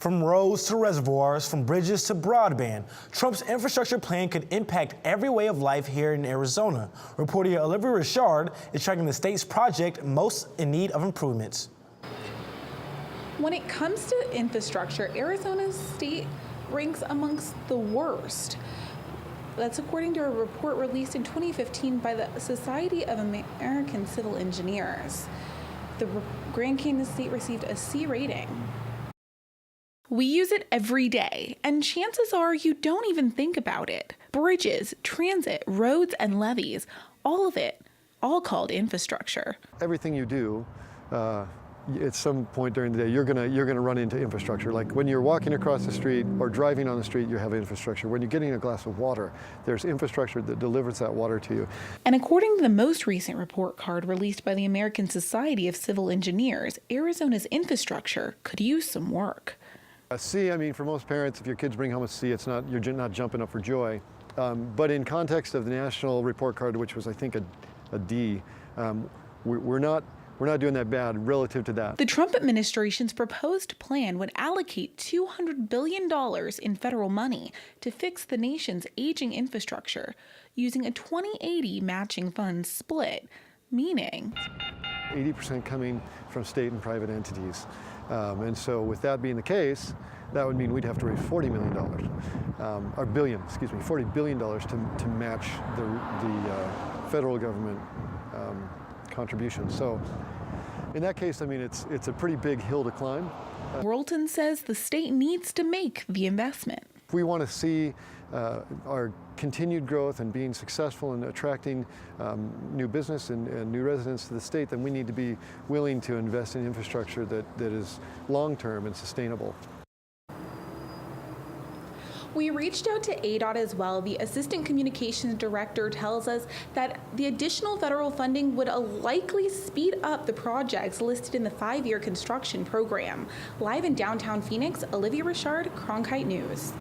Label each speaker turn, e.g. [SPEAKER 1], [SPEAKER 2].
[SPEAKER 1] From roads to reservoirs, from bridges to broadband, Trump's infrastructure plan could impact every way of life here in Arizona. Reporter Oliva is tracking the state's project most in need of improvements.
[SPEAKER 2] When it comes to infrastructure, Arizona's state ranks amongst the worst. That's according to a report released in 2015 by the Society of American Civil Engineers. The Grand Canyon State received a C rating. We use it every day, and chances are you don't even think about it. Bridges, transit, roads, and levees, all of it, all called infrastructure.
[SPEAKER 3] Everything you do, at some point during the day, you're gonna run into infrastructure. Like when you're walking across the street or driving on the street, you have infrastructure. When you're getting a glass of water, there's infrastructure that delivers that water to you.
[SPEAKER 2] And according to the most recent report card released by the American Society of Civil Engineers, Arizona's infrastructure could use some work.
[SPEAKER 3] A C, I mean, for most parents, if your kids bring home a C, it's not, you're not jumping up for joy. But in context of the national report card, which was, I think, a D, we're not doing that bad relative to that.
[SPEAKER 2] The Trump administration's proposed plan would allocate $200 billion in federal money to fix the nation's aging infrastructure using a 20-80 matching funds split, meaning
[SPEAKER 3] 80% coming from state and private entities. And so with that being the case, that would mean we'd have to raise $40 million, or $40 billion to match the federal government contribution. So in that case, I mean, it's a pretty big hill to climb.
[SPEAKER 2] Worlton says the state needs to make the investment.
[SPEAKER 3] If we want to see our continued growth and being successful in attracting new business and new residents to the state, then we need to be willing to invest in infrastructure that is long-term and sustainable.
[SPEAKER 2] We reached out to ADOT as well. The Assistant Communications Director tells us that the additional federal funding would likely speed up the projects listed in the 5-year construction program. Live in downtown Phoenix, Olivia Richard, Cronkite News.